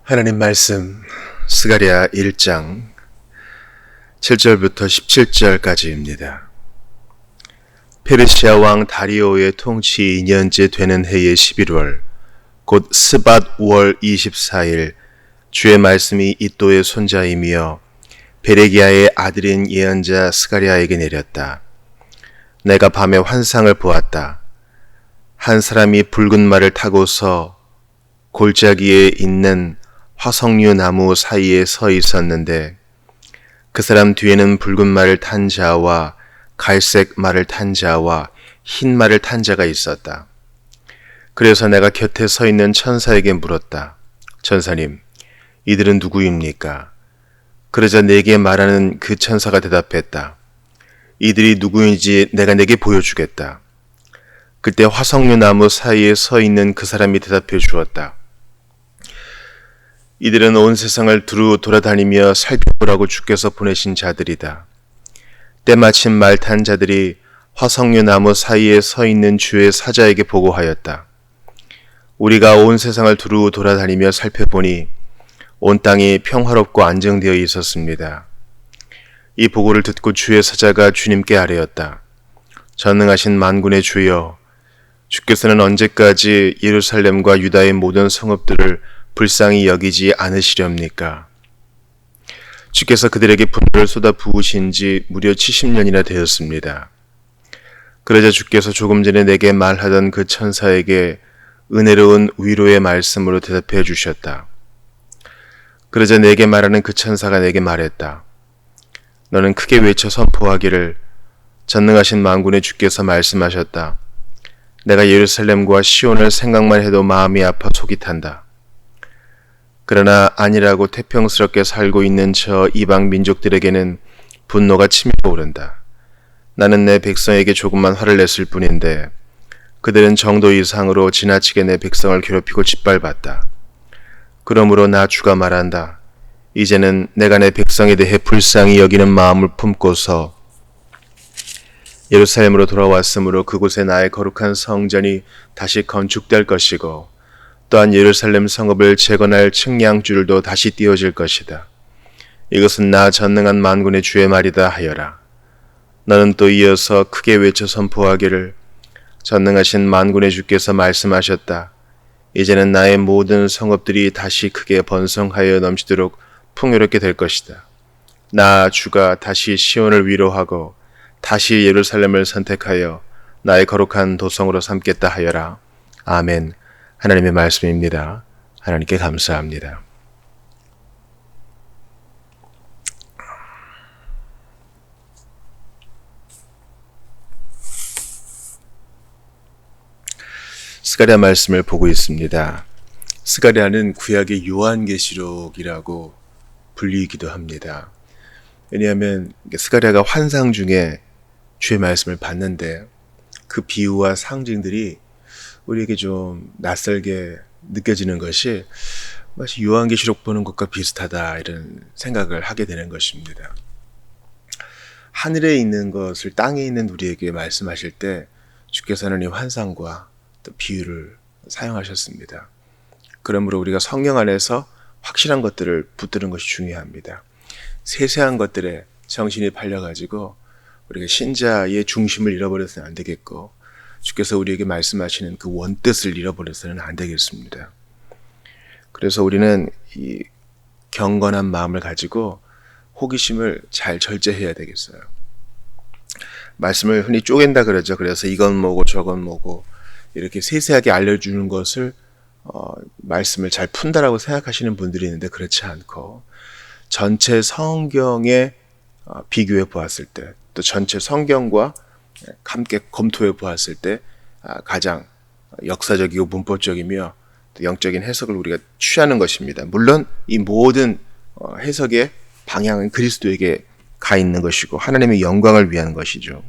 하나님 말씀 스가랴 1장 7절부터 17절까지입니다. 페르시아 왕 다리오의 통치 2년째 되는 해의 11월 곧 스밧 월 24일 주의 말씀이 이또의 손자이며 베레기야의 아들인 예언자 스가랴에게 내렸다. 내가 밤에 환상을 보았다. 한 사람이 붉은 말을 타고서 골짜기에 있는 화석류 나무 사이에 서 있었는데 그 사람 뒤에는 붉은 말을 탄 자와 갈색 말을 탄 자와 흰 말을 탄 자가 있었다. 그래서 내가 곁에 서 있는 천사에게 물었다. 천사님, 이들은 누구입니까? 그러자 내게 말하는 그 천사가 대답했다. 이들이 누구인지 내가 내게 보여주겠다. 그때 화석류 나무 사이에 서 있는 그 사람이 대답해 주었다. 이들은 온 세상을 두루 돌아다니며 살펴보라고 주께서 보내신 자들이다. 때마침 말 탄 자들이 화석류 나무 사이에 서 있는 주의 사자에게 보고하였다. 우리가 온 세상을 두루 돌아다니며 살펴보니 온 땅이 평화롭고 안정되어 있었습니다. 이 보고를 듣고 주의 사자가 주님께 아뢰었다. 전능하신 만군의 주여, 주께서는 언제까지 예루살렘과 유다의 모든 성읍들을 불쌍히 여기지 않으시렵니까? 주께서 그들에게 분노를 쏟아 부으신 지 무려 70년이나 되었습니다. 그러자 주께서 조금 전에 내게 말하던 그 천사에게 은혜로운 위로의 말씀으로 대답해 주셨다. 그러자 내게 말하는 그 천사가 내게 말했다. 너는 크게 외쳐 선포하기를 전능하신 만군의 주께서 말씀하셨다. 내가 예루살렘과 시온을 생각만 해도 마음이 아파 속이 탄다. 그러나 안일하고 태평스럽게 살고 있는 저 이방 민족들에게는 분노가 치밀어 오른다. 나는 내 백성에게 조금만 화를 냈을 뿐인데 그들은 정도 이상으로 지나치게 내 백성을 괴롭히고 짓밟았다. 그러므로 나 주가 말한다. 이제는 내가 내 백성에 대해 불쌍히 여기는 마음을 품고서 예루살렘으로 돌아왔으므로 그곳에 나의 거룩한 성전이 다시 건축될 것이고 또한 예루살렘 성읍을 재건할 측량줄도 다시 띄워질 것이다. 이것은 나 전능한 만군의 주의 말이다 하여라. 너는 또 이어서 크게 외쳐 선포하기를 전능하신 만군의 주께서 말씀하셨다. 이제는 나의 모든 성읍들이 다시 크게 번성하여 넘치도록 풍요롭게 될 것이다. 나 주가 다시 시온을 위로하고 다시 예루살렘을 선택하여 나의 거룩한 도성으로 삼겠다 하여라. 아멘. 하나님의 말씀입니다. 하나님께 감사합니다. 스가랴 말씀을 보고 있습니다. 스가랴는 구약의 요한계시록이라고 불리기도 합니다. 왜냐하면 스가랴가 환상 중에 주의 말씀을 봤는데 그 비유와 상징들이 우리에게 좀 낯설게 느껴지는 것이 마치 요한계시록 보는 것과 비슷하다 이런 생각을 하게 되는 것입니다. 하늘에 있는 것을 땅에 있는 우리에게 말씀하실 때 주께서는 이 환상과 또 비유를 사용하셨습니다. 그러므로 우리가 성경 안에서 확실한 것들을 붙드는 것이 중요합니다. 세세한 것들에 정신이 팔려가지고 우리가 신자의 중심을 잃어버려서는 안 되겠고 주께서 우리에게 말씀하시는 그 원뜻을 잃어버려서는 안 되겠습니다. 그래서 우리는 이 경건한 마음을 가지고 호기심을 잘 절제해야 되겠어요. 말씀을 흔히 쪼갠다 그러죠. 그래서 이건 뭐고 저건 뭐고 이렇게 세세하게 알려주는 것을 말씀을 잘 푼다라고 생각하시는 분들이 있는데 그렇지 않고 전체 성경에 비교해 보았을 때 또 전체 성경과 함께 검토해 보았을 때 가장 역사적이고 문법적이며 또 영적인 해석을 우리가 취하는 것입니다. 물론 이 모든 해석의 방향은 그리스도에게 가 있는 것이고 하나님의 영광을 위한 것이죠.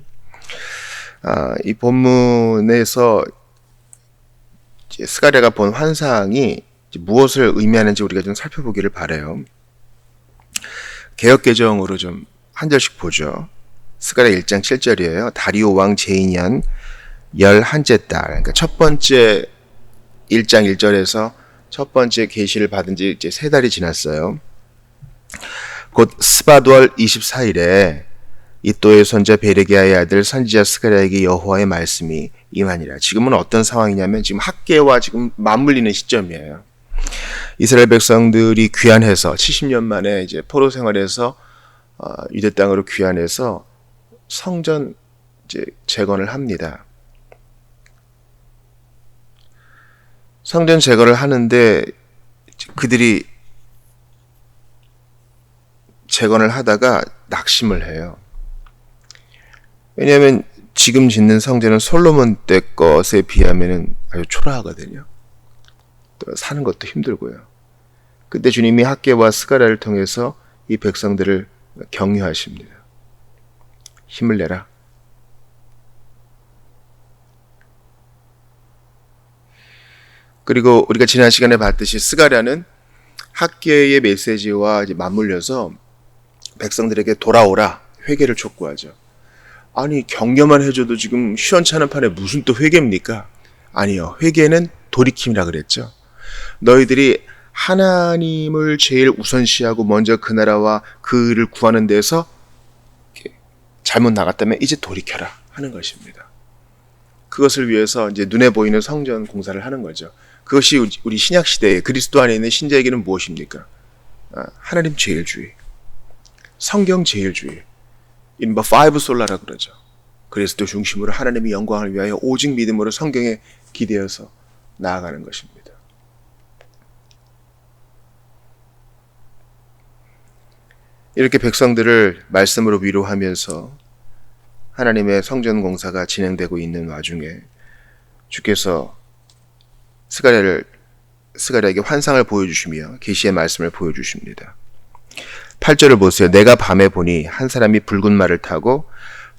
이 본문에서 스가랴가 본 환상이 무엇을 의미하는지 우리가 좀 살펴보기를 바라요. 개역개정으로 좀 한 절씩 보죠. 스가랴 1장 7절이에요. 다리오 왕 제2년 11째 달. 그러니까 첫 번째 1장 1절에서 첫 번째 계시를 받은 지 이제 3달이 지났어요. 곧 스바두월 24일에 이또의 손자 베레기야의 아들 선지자 스가랴에게 여호와의 말씀이 임하니라. 지금은 어떤 상황이냐면 지금 학계와 지금 맞물리는 시점이에요. 이스라엘 백성들이 귀환해서 70년 만에 이제 포로 생활에서 유대 땅으로 귀환해서 성전 이제 재건을 합니다. 성전 재건을 하는데 그들이 재건을 하다가 낙심을 해요. 왜냐하면 지금 짓는 성전은 솔로몬 때 것에 비하면 아주 초라하거든요. 또 사는 것도 힘들고요. 그때 주님이 학개와 스가랴를 통해서 이 백성들을 격려하십니다. 힘을 내라. 그리고 우리가 지난 시간에 봤듯이 스가랴는 학개의 메시지와 이제 맞물려서 백성들에게 돌아오라, 회개를 촉구하죠. 아니, 격려만 해줘도 지금 시원찮은 판에 무슨 또 회개입니까? 아니요, 회개는 돌이킴이라 그랬죠. 너희들이 하나님을 제일 우선시하고 먼저 그 나라와 그를 구하는 데서 잘못 나갔다면 이제 돌이켜라 하는 것입니다. 그것을 위해서 이제 눈에 보이는 성전 공사를 하는 거죠. 그것이 우리 신약 시대에 그리스도 안에 있는 신자에게는 무엇입니까? 하나님 제일주의, 성경 제일주의, 이른바 파이브 솔라라고 그러죠. 그리스도 중심으로 하나님의 영광을 위하여 오직 믿음으로 성경에 기대어서 나아가는 것입니다. 이렇게 백성들을 말씀으로 위로하면서 하나님의 성전 공사가 진행되고 있는 와중에 주께서 스가랴에게 환상을 보여주시며 계시의 말씀을 보여주십니다. 8절을 보세요. 내가 밤에 보니 한 사람이 붉은 말을 타고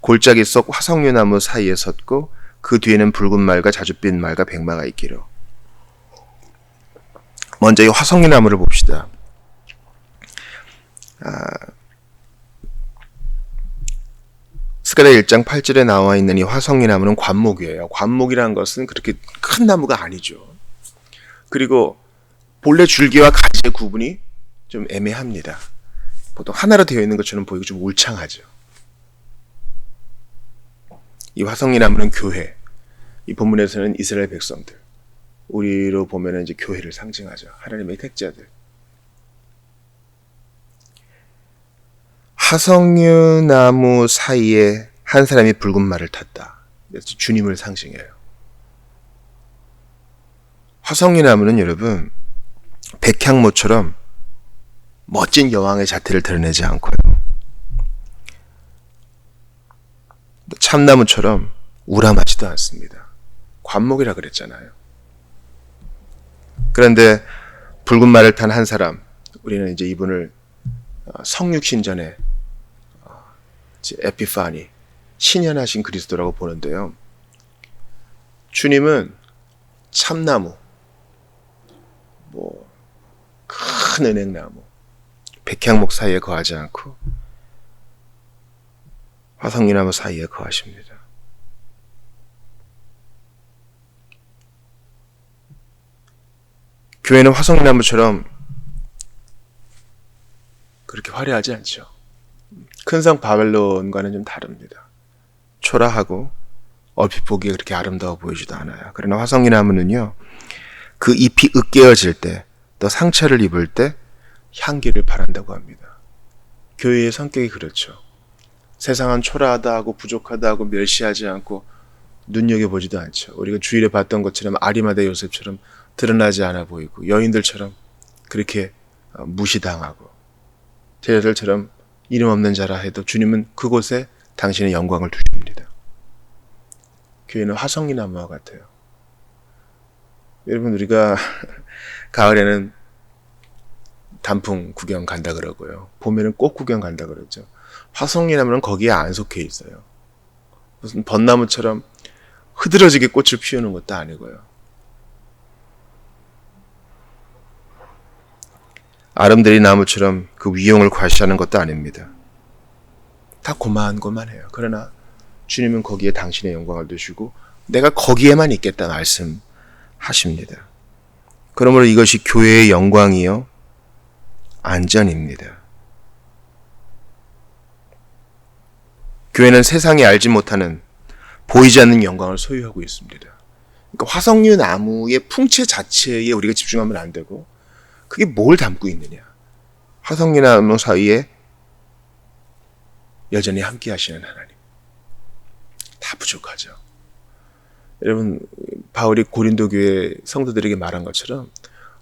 골짜기 속 화석류나무 사이에 섰고 그 뒤에는 붉은 말과 자줏빛 말과 백마가 있기로. 먼저 이 화석류나무를 봅시다. 스가랴 1장 8절에 나와 있는 이 화석류나무는 관목이에요. 관목이라는 것은 그렇게 큰 나무가 아니죠. 그리고 본래 줄기와 가지의 구분이 좀 애매합니다. 보통 하나로 되어 있는 것처럼 보이고 좀 울창하죠. 이 화석류나무는 교회, 이 본문에서는 이스라엘 백성들, 우리로 보면 이제 교회를 상징하죠. 하나님의 택자들. 화석류나무 사이에 한 사람이 붉은 말을 탔다. 그래서 주님을 상징해요. 화석류나무는 여러분 백향모처럼 멋진 여왕의 자태를 드러내지 않고요. 참나무처럼 우람하지도 않습니다. 관목이라 그랬잖아요. 그런데 붉은 말을 탄 한 사람, 우리는 이제 이분을 성육신전의 에피파니, 신현하신 그리스도라고 보는데요. 주님은 참나무, 큰 은행나무, 백향목 사이에 거하지 않고 화석류나무 사이에 거하십니다. 교회는 화석류나무처럼 그렇게 화려하지 않죠. 큰 성 바벨론과는 좀 다릅니다. 초라하고 얼핏 보기에 그렇게 아름다워 보이지도 않아요. 그러나 화석류나무는요, 그 잎이 으깨어질 때, 또 상처를 입을 때 향기를 바란다고 합니다. 교회의 성격이 그렇죠. 세상은 초라하다 하고 부족하다 하고 멸시하지 않고 눈여겨보지도 않죠. 우리가 주일에 봤던 것처럼 아리마대 요셉처럼 드러나지 않아 보이고 여인들처럼 그렇게 무시당하고 제자들처럼 이름 없는 자라 해도 주님은 그곳에 당신의 영광을 두십니다. 교회는 화석류나무와 같아요. 여러분, 우리가 가을에는 단풍 구경 간다 그러고요. 봄에는 꽃 구경 간다 그러죠. 화석류나무는 거기에 안 속해 있어요. 무슨 벚나무처럼 흐드러지게 꽃을 피우는 것도 아니고요. 아름드리 나무처럼 그 위용을 과시하는 것도 아닙니다. 다 고만고만해요. 그러나 주님은 거기에 당신의 영광을 두시고 내가 거기에만 있겠다 말씀하십니다. 그러므로 이것이 교회의 영광이요 안전입니다. 교회는 세상이 알지 못하는 보이지 않는 영광을 소유하고 있습니다. 그러니까 화석류 나무의 풍채 자체에 우리가 집중하면 안 되고 그게 뭘 담고 있느냐. 화석류 나무 사이에 여전히 함께 하시는 하나님. 다 부족하죠. 여러분, 바울이 고린도 교회 성도들에게 말한 것처럼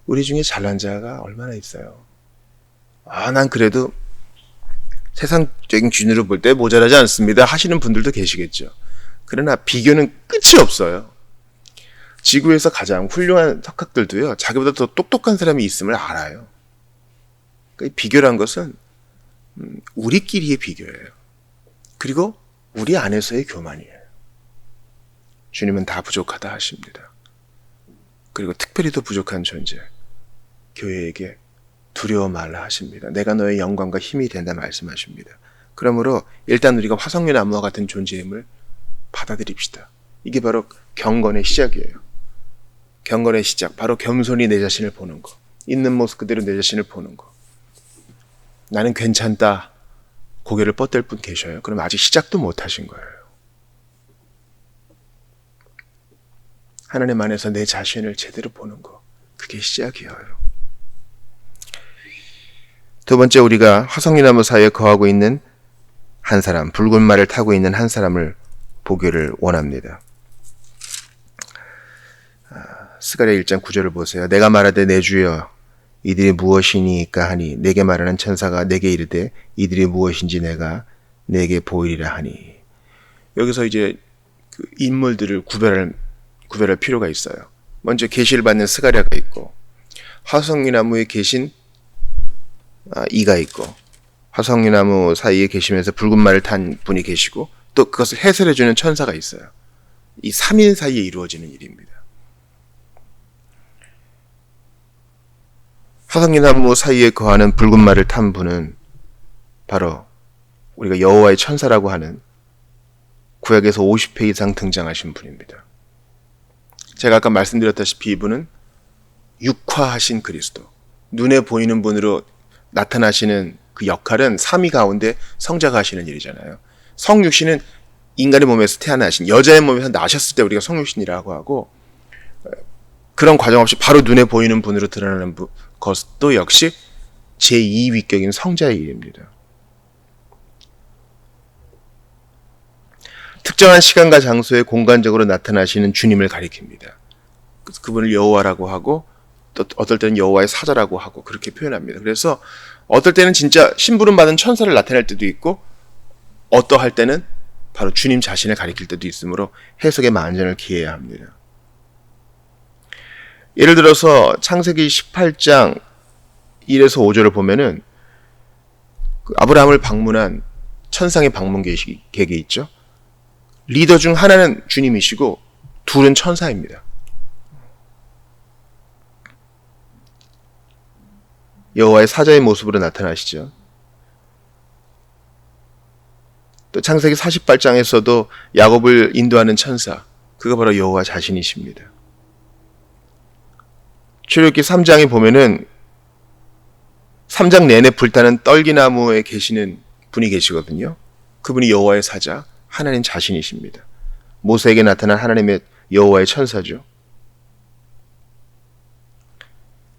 우리 중에 잘난 자가 얼마나 있어요. 난 그래도 세상적인 기준으로 볼 때 모자라지 않습니다 하시는 분들도 계시겠죠. 그러나 비교는 끝이 없어요. 지구에서 가장 훌륭한 석학들도요, 자기보다 더 똑똑한 사람이 있음을 알아요. 그러니까 비교란 것은 우리끼리의 비교예요. 그리고 우리 안에서의 교만이에요. 주님은 다 부족하다 하십니다. 그리고 특별히 더 부족한 존재, 교회에게 두려워 말라 하십니다. 내가 너의 영광과 힘이 된다 말씀하십니다. 그러므로 일단 우리가 화석류 나무와 같은 존재임을 받아들입시다. 이게 바로 경건의 시작이에요. 경건의 시작, 바로 겸손히 내 자신을 보는 거, 있는 모습 그대로 내 자신을 보는 거. 나는 괜찮다 고개를 뻗댈 분 계셔요. 그럼 아직 시작도 못 하신 거예요. 하나님 안에서 내 자신을 제대로 보는 거, 그게 시작이에요. 두 번째, 우리가 화석류나무 사이에 거하고 있는 한 사람, 붉은 말을 타고 있는 한 사람을 보기를 원합니다. 스가랴 1장 9절을 보세요. 내가 말하되 내 주여 이들이 무엇이니까 하니 내게 말하는 천사가 내게 이르되 이들이 무엇인지 내가 내게 보이리라 하니. 여기서 이제 그 인물들을 구별할 필요가 있어요. 먼저 계시를 받는 스가랴가 있고, 화석류나무에 계신 이가 있고, 화석류나무 사이에 계시면서 붉은 말을 탄 분이 계시고, 또 그것을 해설해주는 천사가 있어요. 이 3인 사이에 이루어지는 일입니다. 화석류나무 사이에 거하는 붉은 말을 탄 분은 바로 우리가 여호와의 천사라고 하는 구약에서 50회 이상 등장하신 분입니다. 제가 아까 말씀드렸다시피 이분은 육화하신 그리스도, 눈에 보이는 분으로 나타나시는 그 역할은 삼위 가운데 성자가 하시는 일이잖아요. 성육신은 인간의 몸에서 태어나신, 여자의 몸에서 나셨을 때 우리가 성육신이라고 하고, 그런 과정 없이 바로 눈에 보이는 분으로 드러나는 것도 역시 제2위격인 성자의 일입니다. 특정한 시간과 장소에 공간적으로 나타나시는 주님을 가리킵니다. 그분을 여호와라고 하고, 또 어떨 때는 여호와의 사자라고 하고 그렇게 표현합니다. 그래서 어떨 때는 진짜 심부름 받은 천사를 나타낼 때도 있고, 어떠할 때는 바로 주님 자신을 가리킬 때도 있으므로 해석에 만전을 기해야 합니다. 예를 들어서 창세기 18장 1에서 5절을 보면은 아브라함을 방문한 천상의 방문 계획이 있죠. 리더 중 하나는 주님이시고 둘은 천사입니다. 여호와의 사자의 모습으로 나타나시죠. 또 창세기 48장에서도 야곱을 인도하는 천사, 그가 바로 여호와 자신이십니다. 출애굽기 3장에 보면은 3장 내내 불타는 떨기나무에 계시는 분이 계시거든요. 그분이 여호와의 사자, 하나님 자신이십니다. 모세에게 나타난 하나님의 여호와의 천사죠.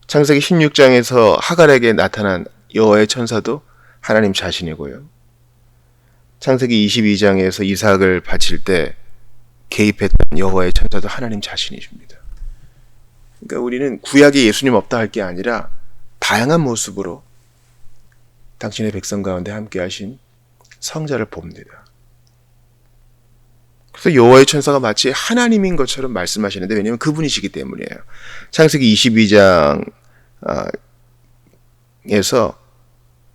창세기 16장에서 하갈에게 나타난 여호와의 천사도 하나님 자신이고요. 창세기 22장에서 이삭을 바칠 때 개입했던 여호와의 천사도 하나님 자신이십니다. 그러니까 우리는 구약에 예수님 없다 할 게 아니라 다양한 모습으로 당신의 백성 가운데 함께 하신 성자를 봅니다. 그래서 여호와의 천사가 마치 하나님인 것처럼 말씀하시는데, 왜냐하면 그분이시기 때문이에요. 창세기 22장에서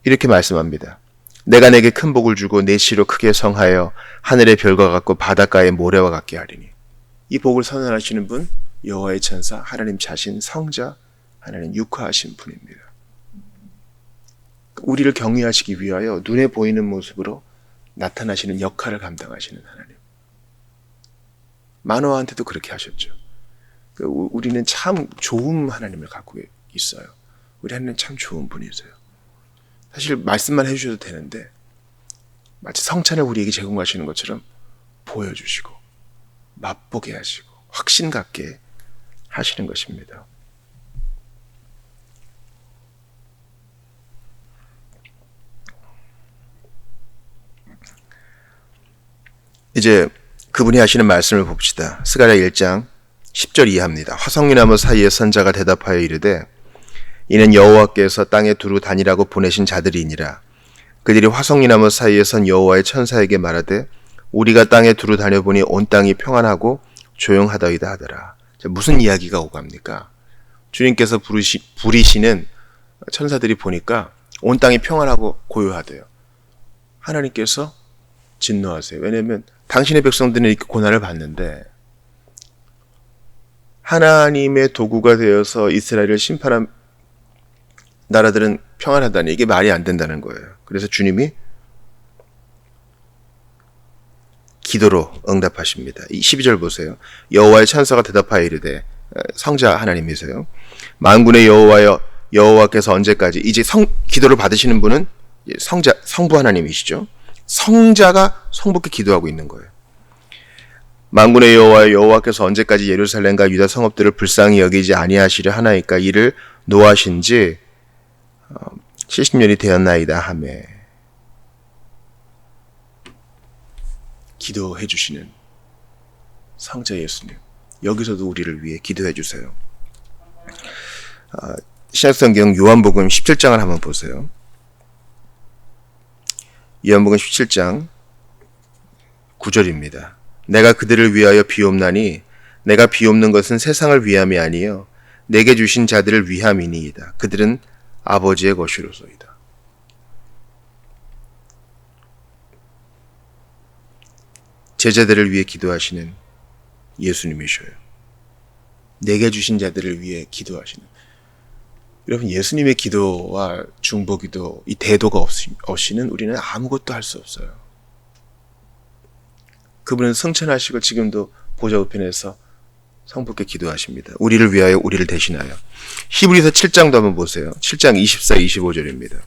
이렇게 말씀합니다. 내가 내게 큰 복을 주고 내 씨로 크게 성하여 하늘의 별과 같고 바닷가의 모래와 같게 하리니. 이 복을 선언하시는 분, 여호와의 천사, 하나님 자신, 성자, 하나님 육화하신 분입니다. 우리를 경외하시기 위하여 눈에 보이는 모습으로 나타나시는 역할을 감당하시는 하나님. 마노아한테도 그렇게 하셨죠. 우리는 참 좋은 하나님을 갖고 있어요. 우리 하나님 참 좋은 분이세요. 사실 말씀만 해주셔도 되는데 마치 성찬을 우리에게 제공하시는 것처럼 보여주시고 맛보게 하시고 확신 갖게 하시는 것입니다. 이제 그분이 하시는 말씀을 봅시다. 스가랴 1장 10절 이하입니다. 화석류나무 사이에 선자가 대답하여 이르되 이는 여호와께서 땅에 두루 다니라고 보내신 자들이니라. 그들이 화석류나무 사이에 선 여호와의 천사에게 말하되 우리가 땅에 두루 다녀보니 온 땅이 평안하고 조용하더이다 하더라. 무슨 이야기가 오갑니까? 주님께서 부리시는 천사들이 보니까 온 땅이 평안하고 고요하대요. 하나님께서 진노하세요. 왜냐하면 당신의 백성들은 이렇게 고난을 받는데 하나님의 도구가 되어서 이스라엘을 심판한 나라들은 평안하다니 이게 말이 안 된다는 거예요. 그래서 주님이 기도로 응답하십니다. 12절 보세요. 여호와의 천사가 대답하여 이르되 성자 하나님이세요. 만군의 여호와여 여호와께서 언제까지 이제 기도를 받으시는 분은 성부 하나님이시죠. 성자가 성부께 기도하고 있는 거예요. 만군의 여호와여 여호와께서 언제까지 예루살렘과 유다 성읍들을 불쌍히 여기지 아니하시려 하나이까 이를 노하신 지 70년이 되었나이다 하매 기도해 주시는 성자 예수님, 여기서도 우리를 위해 기도해 주세요. 신약성경 요한복음 17장을 한번 보세요. 요한복음 17장 9절입니다. 내가 그들을 위하여 비옵나니 내가 비옵는 것은 세상을 위함이 아니요 내게 주신 자들을 위함이니이다. 그들은 아버지의 것이로소이다. 제자들을 위해 기도하시는 예수님이셔요. 내게 주신 자들을 위해 기도하시는. 여러분, 예수님의 기도와 중보기도, 이 대도가 없이는 우리는 아무것도 할 수 없어요. 그분은 승천하시고 지금도 보좌 우편에서 성부께 기도하십니다. 우리를 위하여 우리를 대신하여. 히브리서 7장도 한번 보세요. 7장 24, 25절입니다.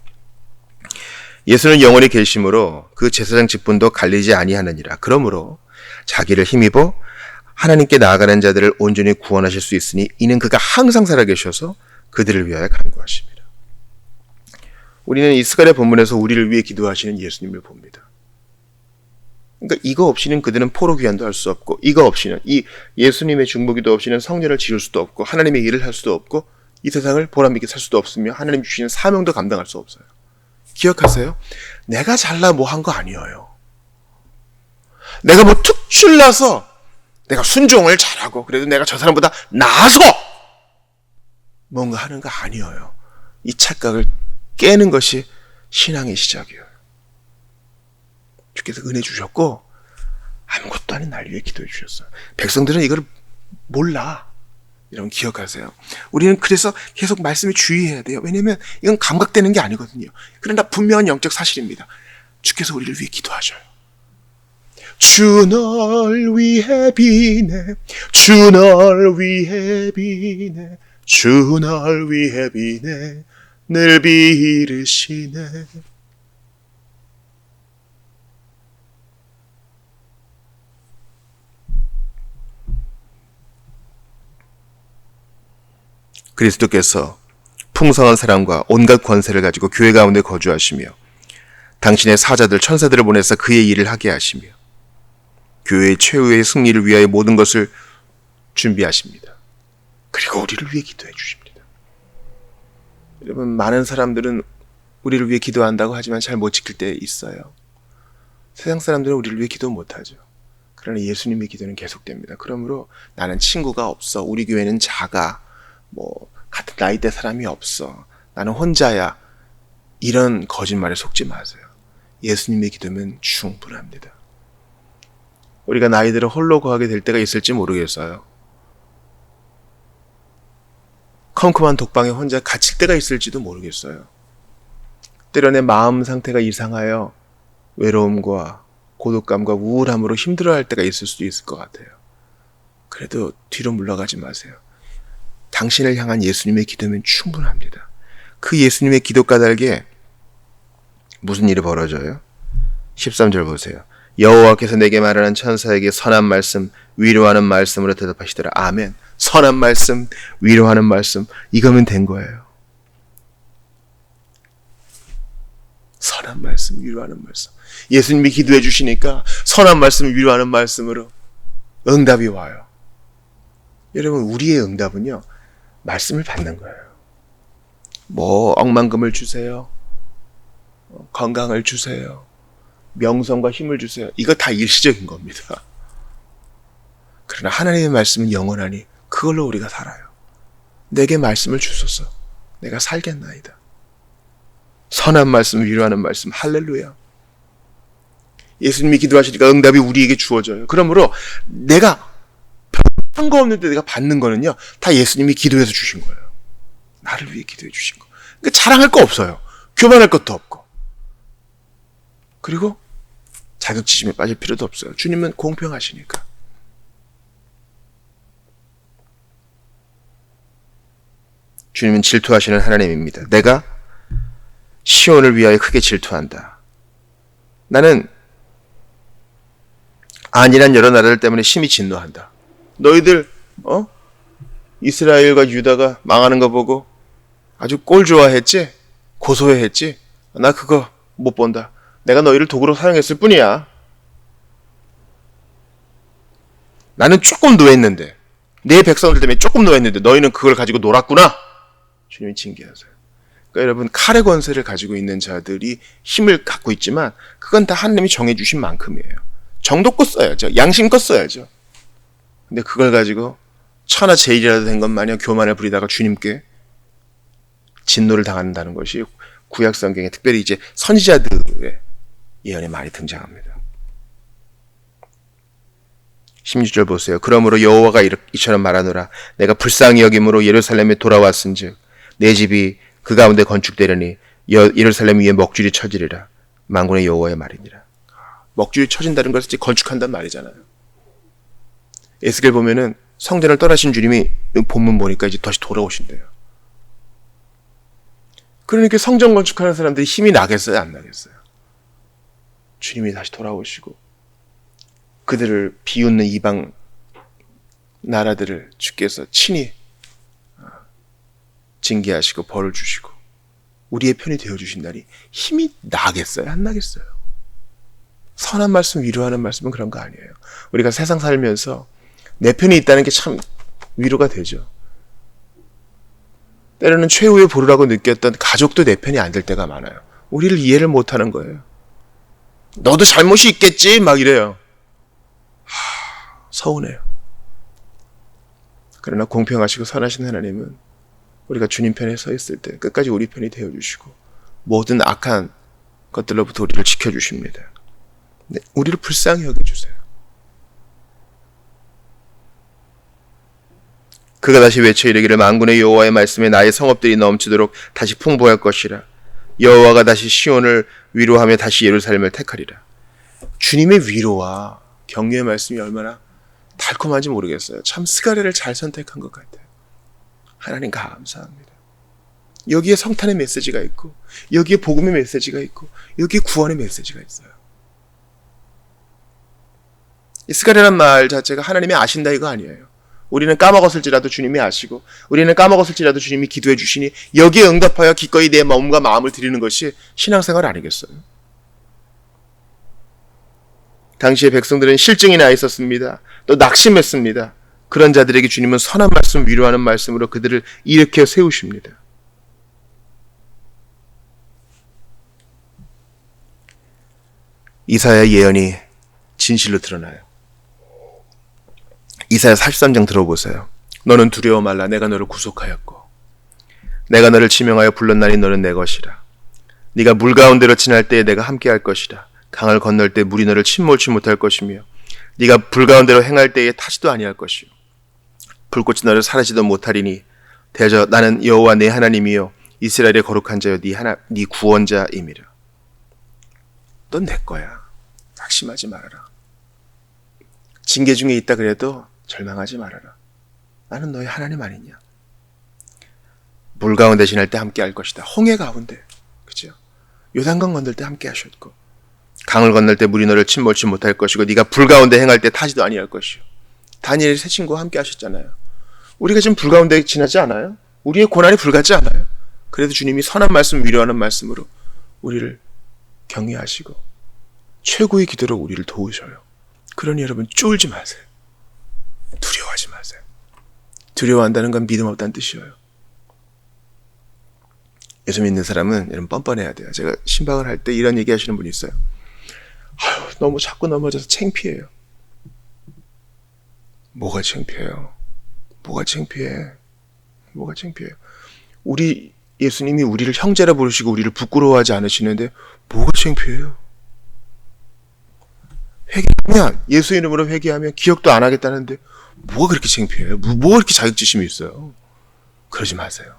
예수는 영원히 계심으로 그 제사장 직분도 갈리지 아니하느니라. 그러므로 자기를 힘입어 하나님께 나아가는 자들을 온전히 구원하실 수 있으니 이는 그가 항상 살아계셔서 그들을 위하여 간구하십니다. 우리는 이 스가랴 본문에서 우리를 위해 기도하시는 예수님을 봅니다. 그러니까 이거 없이는 그들은 포로 귀환도 할 수 없고, 이거 없이는 이 예수님의 중보기도 없이는 성전을 지을 수도 없고, 하나님의 일을 할 수도 없고, 이 세상을 보람있게 살 수도 없으며 하나님 주시는 사명도 감당할 수 없어요. 기억하세요? 내가 잘나 뭐 한 거 아니에요. 내가 뭐 특출나서 내가 순종을 잘하고 그래도 내가 저 사람보다 나아서 뭔가 하는 거 아니에요. 이 착각을 깨는 것이 신앙의 시작이에요. 주께서 은혜 주셨고 아무것도 아닌 날 위해 기도해 주셨어요. 백성들은 이걸 몰라. 여러분 기억하세요. 우리는 그래서 계속 말씀에 주의해야 돼요. 왜냐하면 이건 감각되는 게 아니거든요. 그러나 분명한 영적 사실입니다. 주께서 우리를 위해 기도하셔요. 주 널 위해 비네, 주 널 위해 비네, 주 널 위해 비네, 늘 비르시네. 그리스도께서 풍성한 사랑과 온갖 권세를 가지고 교회 가운데 거주하시며 당신의 사자들 천사들을 보내서 그의 일을 하게 하시며 교회의 최후의 승리를 위하여 모든 것을 준비하십니다. 그리고 우리를 위해 기도해 주십니다. 여러분, 많은 사람들은 우리를 위해 기도한다고 하지만 잘 못 지킬 때 있어요. 세상 사람들은 우리를 위해 기도 못하죠. 그러나 예수님의 기도는 계속됩니다. 그러므로 나는 친구가 없어, 우리 교회는 작아, 같은 나이대 사람이 없어, 나는 혼자야, 이런 거짓말에 속지 마세요. 예수님의 기도면 충분합니다. 우리가 나이 들어 홀로 거하게 될 때가 있을지 모르겠어요. 컴컴한 독방에 혼자 갇힐 때가 있을지도 모르겠어요. 때로 내 마음 상태가 이상하여 외로움과 고독감과 우울함으로 힘들어할 때가 있을 수도 있을 것 같아요. 그래도 뒤로 물러가지 마세요. 당신을 향한 예수님의 기도면 충분합니다. 그 예수님의 기도 까닭에 무슨 일이 벌어져요? 13절 보세요. 여호와께서 내게 말하는 천사에게 선한 말씀, 위로하는 말씀으로 대답하시더라. 아멘. 선한 말씀, 위로하는 말씀, 이거면 된 거예요. 선한 말씀, 위로하는 말씀. 예수님이 기도해 주시니까 선한 말씀, 위로하는 말씀으로 응답이 와요. 여러분, 우리의 응답은요, 말씀을 받는 거예요. 뭐 억만금을 주세요, 건강을 주세요, 명성과 힘을 주세요. 이거 다 일시적인 겁니다. 그러나 하나님의 말씀은 영원하니 그걸로 우리가 살아요. 내게 말씀을 주소서, 내가 살겠나이다. 선한 말씀, 위로하는 말씀, 할렐루야. 예수님이 기도하시니까 응답이 우리에게 주어져요. 그러므로 내가 한 거 없는데 내가 받는 거는요, 다 예수님이 기도해서 주신 거예요. 나를 위해 기도해 주신 거. 그러니까 자랑할 거 없어요. 교만할 것도 없고. 그리고 자격지심에 빠질 필요도 없어요. 주님은 공평하시니까. 주님은 질투하시는 하나님입니다. 내가 시온을 위하여 크게 질투한다. 나는 안일한 여러 나라들 때문에 심히 진노한다. 너희들 이스라엘과 유다가 망하는 거 보고 아주 꼴 좋아했지? 고소해했지? 나 그거 못 본다. 내가 너희를 도구로 사용했을 뿐이야. 나는 조금 노했는데, 내 백성들 때문에 조금 노했는데 너희는 그걸 가지고 놀았구나. 주님이 징계하세요. 그러니까 여러분, 칼의 권세를 가지고 있는 자들이 힘을 갖고 있지만 그건 다 하나님이 정해주신 만큼이에요. 정도껏 써야죠. 양심껏 써야죠. 근데 그걸 가지고 천하 제일이라도 된 것 마냥 교만을 부리다가 주님께 진노를 당한다는 것이 구약 성경에 특별히 이제 선지자들의 예언에 많이 등장합니다. 16절 보세요. 그러므로 여호와가 이처럼 말하노라. 내가 불쌍히 여김으로 예루살렘에 돌아왔은즉 내 집이 그 가운데 건축되려니 예루살렘 위에 먹줄이 쳐지리라. 만군의 여호와의 말이니라. 먹줄이 쳐진다는 것을 건축한다는 말이잖아요. 에스겔 보면은 성전을 떠나신 주님이 본문 보니까 이제 다시 돌아오신대요. 그러니까 성전 건축하는 사람들이 힘이 나겠어요, 안 나겠어요? 주님이 다시 돌아오시고 그들을 비웃는 이방 나라들을 주께서 친히 징계하시고 벌을 주시고 우리의 편이 되어주신다니 힘이 나겠어요, 안 나겠어요? 선한 말씀, 위로하는 말씀은 그런 거 아니에요. 우리가 세상 살면서 내 편이 있다는 게 참 위로가 되죠. 때로는 최후의 보루라고 느꼈던 가족도 내 편이 안 될 때가 많아요. 우리를 이해를 못하는 거예요. 너도 잘못이 있겠지? 막 이래요. 서운해요. 그러나 공평하시고 선하신 하나님은 우리가 주님 편에 서 있을 때 끝까지 우리 편이 되어주시고 모든 악한 것들로부터 우리를 지켜주십니다. 네, 우리를 불쌍히 여겨주세요. 그가 다시 외쳐 이르기를 만군의 여호와의 말씀에 나의 성읍들이 넘치도록 다시 풍부할 것이라. 여호와가 다시 시온을 위로하며 다시 예루살렘을 택하리라. 주님의 위로와 격려의 말씀이 얼마나 달콤한지 모르겠어요. 참 스가랴를 잘 선택한 것 같아요. 하나님 감사합니다. 여기에 성탄의 메시지가 있고 여기에 복음의 메시지가 있고 여기에 구원의 메시지가 있어요. 이 스가랴란 말 자체가 하나님이 아신다 이거 아니에요. 우리는 까먹었을지라도 주님이 아시고 우리는 까먹었을지라도 주님이 기도해 주시니 여기에 응답하여 기꺼이 내 몸과 마음을 드리는 것이 신앙생활 아니겠어요? 당시의 백성들은 실증이 나 있었습니다. 또 낙심했습니다. 그런 자들에게 주님은 선한 말씀, 위로하는 말씀으로 그들을 일으켜 세우십니다. 이사야 예언이 진실로 드러나요. 이사야 43장 들어보세요. 너는 두려워 말라. 내가 너를 구속하였고 내가 너를 지명하여 불렀나니 너는 내 것이라. 네가 물 가운데로 지날 때에 내가 함께할 것이라. 강을 건널 때 물이 너를 침몰치 못할 것이며 네가 불 가운데로 행할 때에 타지도 아니할 것이요 불꽃이 너를 사라지도 못하리니 대저 나는 여호와 내 하나님이요 이스라엘의 거룩한 자여 네 구원자임이라. 넌 내 거야. 낙심하지 말아라. 징계 중에 있다 그래도 절망하지 말아라. 나는 너의 하나님 아니냐. 물 가운데 지날 때 함께 할 것이다. 홍해 가운데, 그죠? 요단강 건널 때 함께 하셨고, 강을 건널 때 물이 너를 침몰치 못할 것이고, 네가 불 가운데 행할 때 타지도 아니할 것이요. 다니엘 세 친구와 함께 하셨잖아요. 우리가 지금 불 가운데 지나지 않아요? 우리의 고난이 불 같지 않아요? 그래도 주님이 선한 말씀, 위로하는 말씀으로 우리를 격려하시고 최고의 기도로 우리를 도우셔요. 그러니 여러분 쫄지 마세요. 두려워하지 마세요. 두려워한다는 건 믿음 없다는 뜻이에요. 예수 믿는 사람은 여러분 뻔뻔해야 돼요. 제가 신방을 할 때 이런 얘기 하시는 분이 있어요. 아유, 너무 자꾸 넘어져서 창피해요. 뭐가 창피해요? 뭐가 창피해? 뭐가 창피해요? 우리 예수님이 우리를 형제라 부르시고 우리를 부끄러워하지 않으시는데 뭐가 창피해요? 회개하면, 예수 이름으로 회개하면 기억도 안 하겠다는데 뭐가 그렇게 창피해요? 뭐가 그렇게 자격지심이 있어요? 그러지 마세요.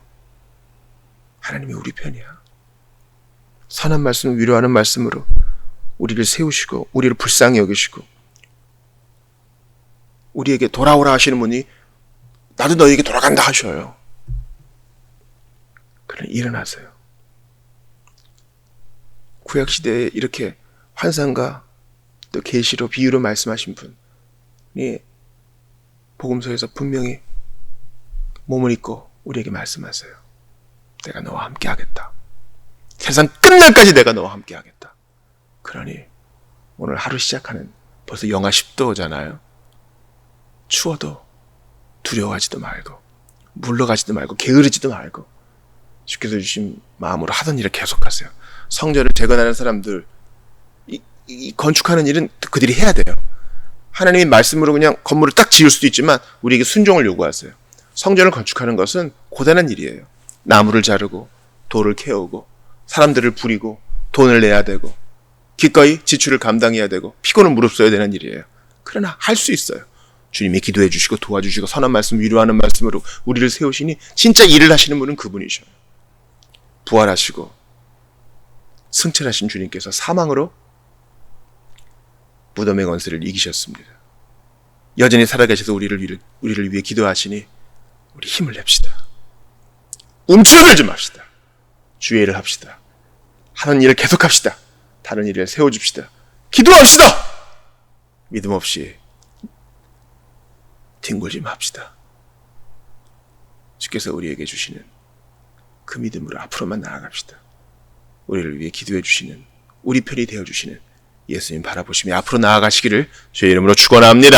하나님이 우리 편이야. 선한 말씀, 위로하는 말씀으로 우리를 세우시고 우리를 불쌍히 여기시고 우리에게 돌아오라 하시는 분이 나도 너에게 돌아간다 하셔요. 그러니 일어나세요. 구약시대에 이렇게 환상과 또 계시로 비유로 말씀하신 분이 복음서에서 분명히 몸을 입고 우리에게 말씀하세요. 내가 너와 함께 하겠다. 세상 끝날까지 내가 너와 함께 하겠다. 그러니 오늘 하루 시작하는 벌써 영하 10도잖아요. 추워도 두려워하지도 말고 물러가지도 말고 게으르지도 말고 주께서 주신 마음으로 하던 일을 계속하세요. 성전을 재건하는 사람들, 이 건축하는 일은 그들이 해야 돼요. 하나님의 말씀으로 그냥 건물을 딱 지을 수도 있지만 우리에게 순종을 요구하세요. 성전을 건축하는 것은 고단한 일이에요. 나무를 자르고 돌을 캐오고 사람들을 부리고 돈을 내야 되고 기꺼이 지출을 감당해야 되고 피곤은 무릅써야 되는 일이에요. 그러나 할 수 있어요. 주님이 기도해 주시고 도와주시고 선한 말씀, 위로하는 말씀으로 우리를 세우시니 진짜 일을 하시는 분은 그분이셔요. 부활하시고 승천하신 주님께서 사망으로 무덤의 권세를 이기셨습니다. 여전히 살아계셔서 우리를 위해 기도하시니 우리 힘을 냅시다. 움츠러들지 맙시다. 주의 일을 합시다. 하는 일을 계속합시다. 다른 일을 세워줍시다. 기도합시다. 믿음 없이 뒹굴지 맙시다. 주께서 우리에게 주시는 그 믿음으로 앞으로만 나아갑시다. 우리를 위해 기도해 주시는, 우리 편이 되어 주시는 예수님 바라보시며 앞으로 나아가시기를 주의 이름으로 축원합니다.